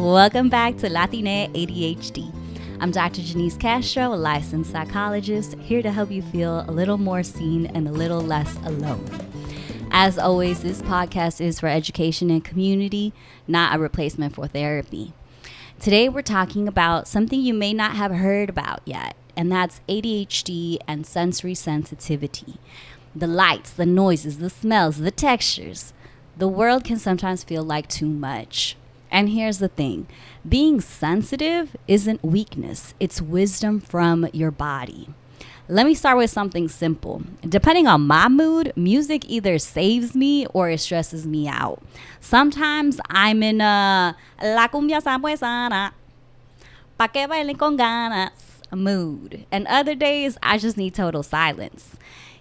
Welcome back to Latine ADHD. I'm Dr. Janice Castro, a licensed psychologist, here to help you feel a little more seen and a little less alone. As always, this podcast is for education and community, not a replacement for therapy. Today, we're talking about something you may not have heard about yet, and that's ADHD and sensory sensitivity. The lights, the noises, the smells, the textures. The world can sometimes feel like too much. And here's the thing, being sensitive isn't weakness, it's wisdom from your body. Let me start with something simple. Depending on my mood, music either saves me or it stresses me out. Sometimes I'm in a la cumbia sabuesana, pa que bailen con ganas mood. And other days, I just need total silence.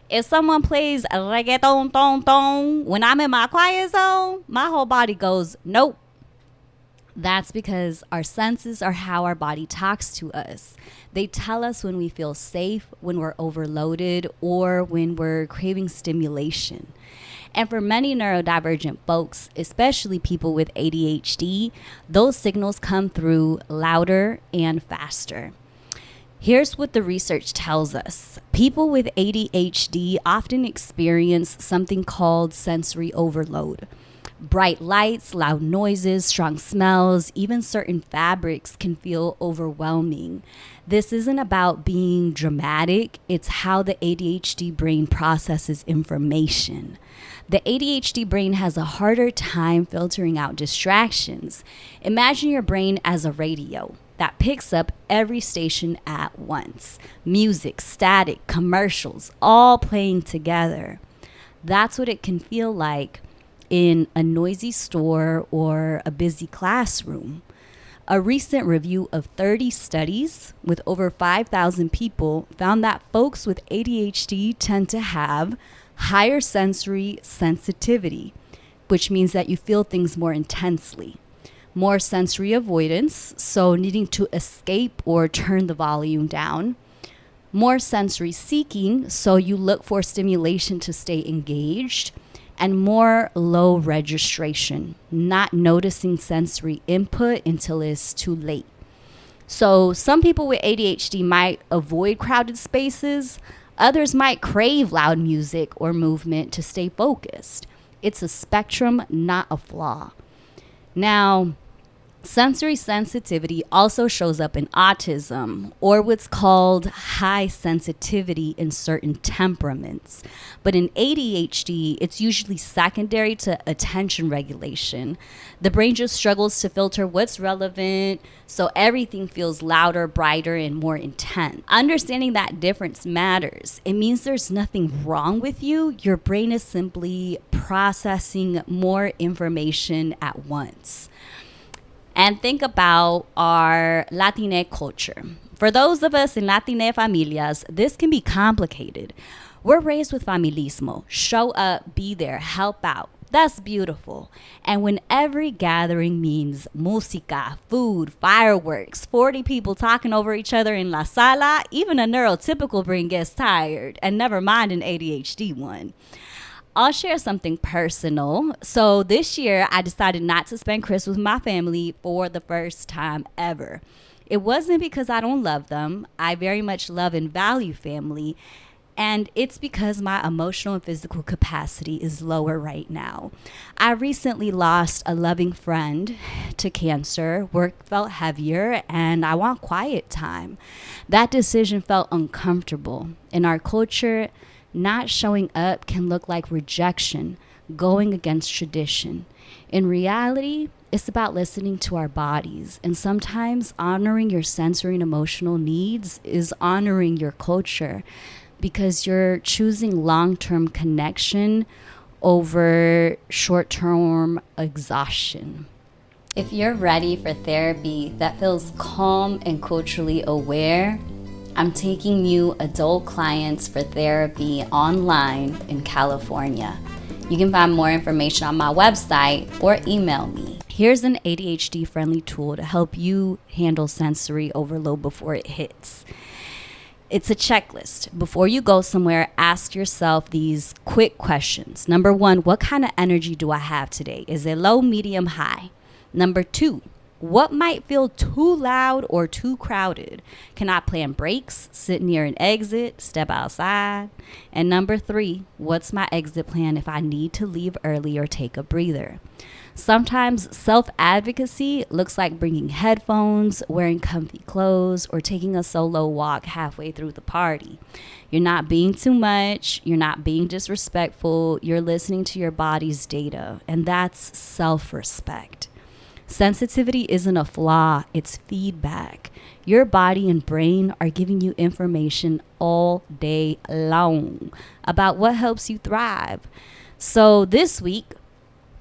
If someone plays reggaeton ton ton when I'm in my quiet zone, my whole body goes, nope. That's because our senses are how our body talks to us. They tell us when we feel safe, when we're overloaded, or when we're craving stimulation. And for many neurodivergent folks, especially people with ADHD, those signals come through louder and faster. Here's what the research tells us. People with ADHD often experience something called sensory overload. Bright lights, loud noises, strong smells, even certain fabrics can feel overwhelming. This isn't about being dramatic, it's how the ADHD brain processes information. The ADHD brain has a harder time filtering out distractions. Imagine your brain as a radio that picks up every station at once. Music, static, commercials, all playing together. That's what it can feel like in a noisy store or a busy classroom. A recent review of 30 studies with over 5,000 people found that folks with ADHD tend to have higher sensory sensitivity, which means that you feel things more intensely. More sensory avoidance, so needing to escape or turn the volume down. More sensory seeking, so you look for stimulation to stay engaged. And more low registration, not noticing sensory input until it's too late. So some people with ADHD might avoid crowded spaces. Others might crave loud music or movement to stay focused. It's a spectrum, not a flaw. Now, sensory sensitivity also shows up in autism, or what's called high sensitivity in certain temperaments. But in ADHD, it's usually secondary to attention regulation. The brain just struggles to filter what's relevant, so everything feels louder, brighter, and more intense. Understanding that difference matters. It means there's nothing wrong with you. Your brain is simply processing more information at once. And think about our Latine culture. For those of us in Latine familias, this can be complicated. We're raised with familismo. Show up, be there, help out. That's beautiful. And when every gathering means música, food, fireworks, 40 people talking over each other in la sala, even a neurotypical brain gets tired, and never mind an ADHD one. I'll share something personal. So this year, I decided not to spend Christmas with my family for the first time ever. It wasn't because I don't love them. I very much love and value family. And it's because my emotional and physical capacity is lower right now. I recently lost a loving friend to cancer. Work felt heavier and I want quiet time. That decision felt uncomfortable. In our culture, not showing up can look like rejection, going against tradition. In reality, it's about listening to our bodies. And sometimes honoring your sensory and emotional needs is honoring your culture because you're choosing long-term connection over short-term exhaustion. If you're ready for therapy that feels calm and culturally aware, I'm taking new adult clients for therapy online in California. You can find more information on my website or email me. Here's an ADHD-friendly tool to help you handle sensory overload before it hits. It's a checklist. Before you go somewhere, ask yourself these quick questions. Number one, what kind of energy do I have today? Is it low, medium, high? Number two, What might feel too loud or too crowded? Can I plan breaks, sit near an exit, step outside? And number 3, what's my exit plan if I need to leave early or take a breather? Sometimes self-advocacy looks like bringing headphones, wearing comfy clothes, or taking a solo walk halfway through the party. You're not being too much. You're not being disrespectful. You're listening to your body's data, and that's self-respect. Sensitivity isn't a flaw, it's feedback. Your body and brain are giving you information all day long about what helps you thrive. So this week,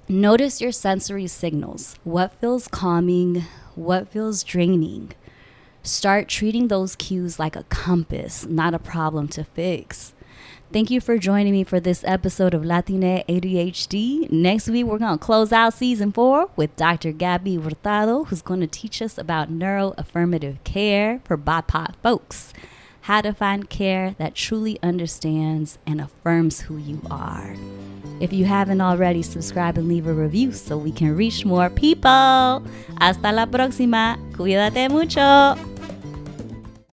notice your sensory signals. What feels calming? What feels draining? Start treating those cues like a compass, not a problem to fix. Thank you for joining me for this episode of Latine ADHD. Next week, we're going to close out season 4 with Dr. Gabby Hurtado, who's going to teach us about neuroaffirmative care for BIPOC folks. How to find care that truly understands and affirms who you are. If you haven't already, subscribe and leave a review so we can reach more people. Hasta la próxima. Cuídate mucho.